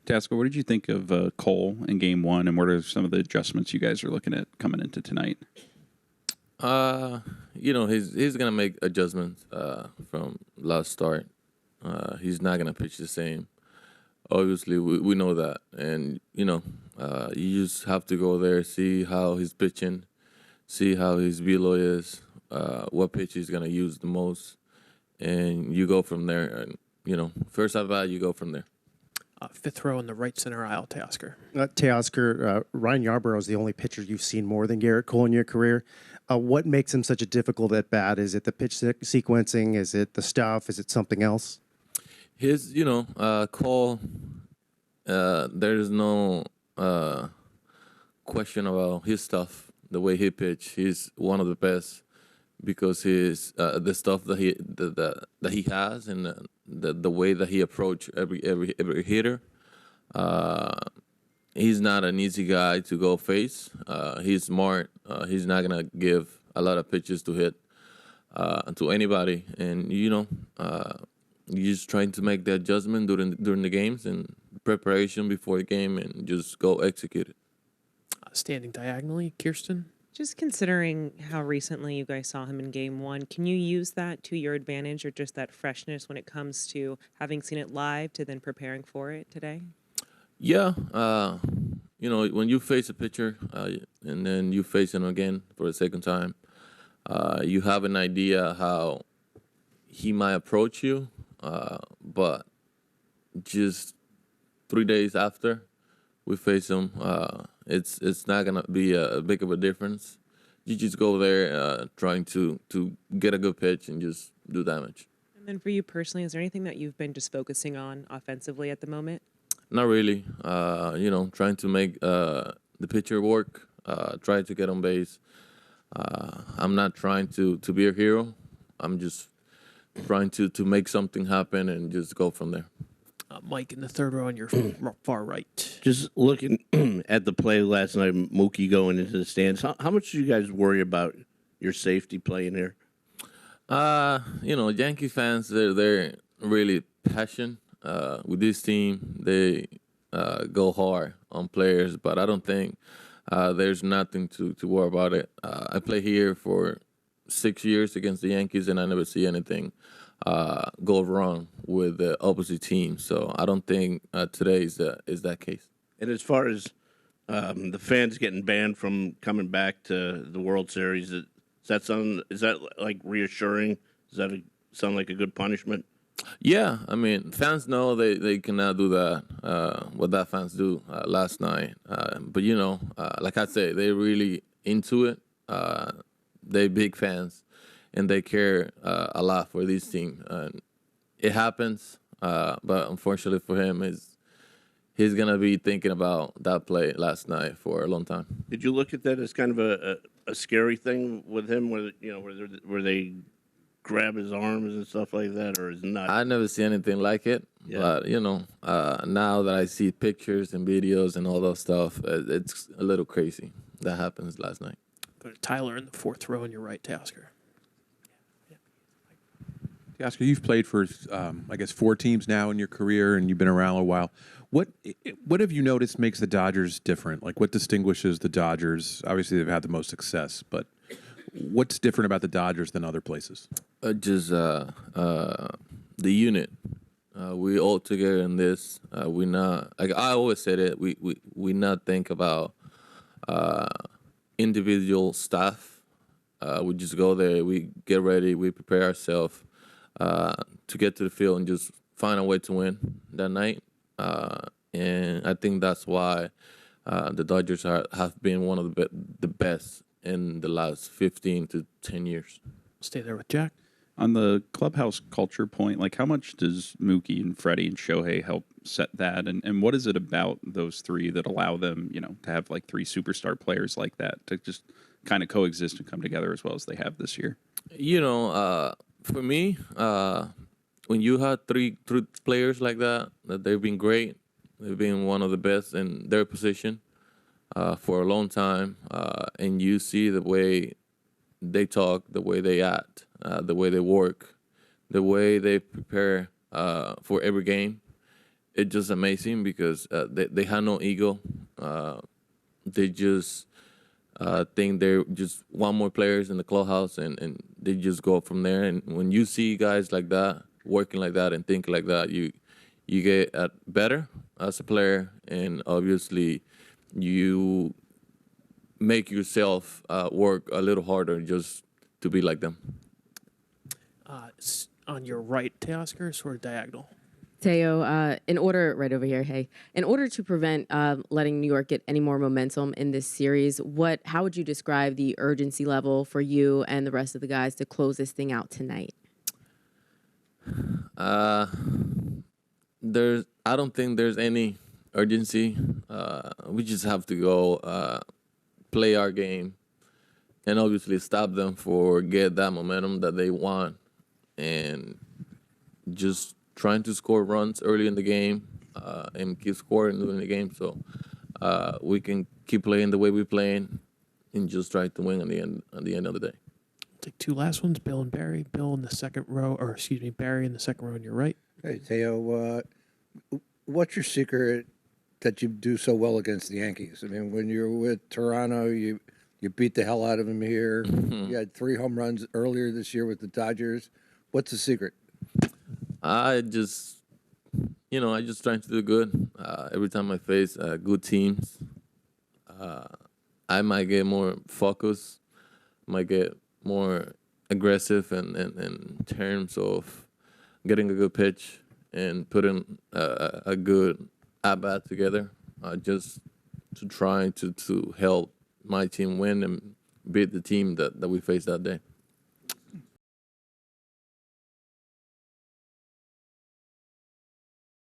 Teoscar, what did you think of Cole in Game 1, and what are some of the adjustments you guys are looking at coming into tonight? He's gonna make adjustments from last start. He's not gonna pitch the same. Obviously, we know that, and you just have to go there, see how he's pitching, see how his velo is, what pitch he's gonna use the most, and you go from there. And first at bat, you go from there. Fifth row in the right center aisle, Teoscar. Teoscar, Ryan Yarbrough is the only pitcher you've seen more than Garrett Cole in your career. What makes him such a difficult at bat? Is it the pitch sequencing? Is it the stuff? Is it something else? His, Cole, there's no question about his stuff, the way he pitch. He's one of the best because his the stuff that he has and the way that he approach every hitter. He's not an easy guy to go face. He's smart. He's not gonna give a lot of pitches to hit to anybody, and you're just trying to make the adjustment during the games and preparation before the game, and just go execute it. Standing diagonally, Kirsten. Just considering how recently you guys saw him in Game 1, can you use that to your advantage, or just that freshness when it comes to having seen it live to then preparing for it today? Yeah, when you face a pitcher and then you face him again for the second time, you have an idea how he might approach you, but just 3 days after we face him, it's not gonna be a big of a difference. You just go there trying to get a good pitch and just do damage. And then for you personally, is there anything that you've been just focusing on offensively at the moment? Not really. Trying to make the pitcher work, try to get on base. I'm not trying to be a hero. I'm just trying to make something happen and just go from there. Mike in the third row on your far right. Just looking at the play last night, Mookie going into the stands, how much do you guys worry about your safety playing here? Yankee fans, they're really passionate with this team. They go hard on players, but I don't think there's nothing to worry about it. I play here for 6 years against the Yankees, and I never see anything go wrong with the opposite team. So I don't think today is that case. And as far as the fans getting banned from coming back to the World Series, is that like reassuring? Does that sound like a good punishment? Yeah, I mean, fans know they cannot do that, what that fans do last night. But, like I say, they're really into it. They're big fans, and they care a lot for this team. It happens, but unfortunately for him, he's going to be thinking about that play last night for a long time. Did you look at that as kind of a scary thing with him, where they grab his arms and stuff like that, or is it not? I never see anything like it, but now that I see pictures and videos and all that stuff, it's a little crazy. That happens last night. Go to Tyler in the fourth row on your right, Teoscar. Teoscar, you've played for, 4 teams now in your career, and you've been around a while. What have you noticed makes the Dodgers different? Like, what distinguishes the Dodgers? Obviously, they've had the most success, but what's different about the Dodgers than other places? Just the unit. We all together in this. We not, like I always said it. We not think about individual stuff. We just go there. We get ready. We prepare ourselves to get to the field and just find a way to win that night. And I think that's why the Dodgers have been one of the best in the last 15 to 10 years. Stay there with Jack. On the clubhouse culture point, like how much does Mookie and Freddie and Shohei help set that? And what is it about those three that allow them, to have like 3 superstar players like that to just kind of coexist and come together as well as they have this year? For me, when you have three players like that they've been great. They've been one of the best in their position for a long time. And you see the way they talk, the way they act, the way they work, the way they prepare for every game. it's just amazing because they have no ego. They just think they're just one more players in the clubhouse, and they just go from there. And when you see guys like that, working like that and thinking like that, you get better as a player, and obviously you make yourself work a little harder just to be like them. On your right, Teoscar, sort of diagonal. Teo, in order, right over here, hey, in order to prevent letting New York get any more momentum in this series, how would you describe the urgency level for you and the rest of the guys to close this thing out tonight? I don't think there's any urgency. We just have to go play our game and obviously stop them for get that momentum that they want, and just trying to score runs early in the game and keep scoring during the game, so we can keep playing the way we're playing and just try to win at the end of the day. Take two last ones, Bill and Barry. Bill in the second row, or excuse me, Barry in the second row on your right. Hey, Teo, what's your secret that you do so well against the Yankees? I mean, when you're with Toronto, you beat the hell out of them here. You had 3 home runs earlier this year with the Dodgers. What's the secret? I just trying to do good. Every time I face good teams, I might get more focused, might get more aggressive in terms of getting a good pitch and putting a good at-bat together, just to try to help my team win and beat the team that we faced that day.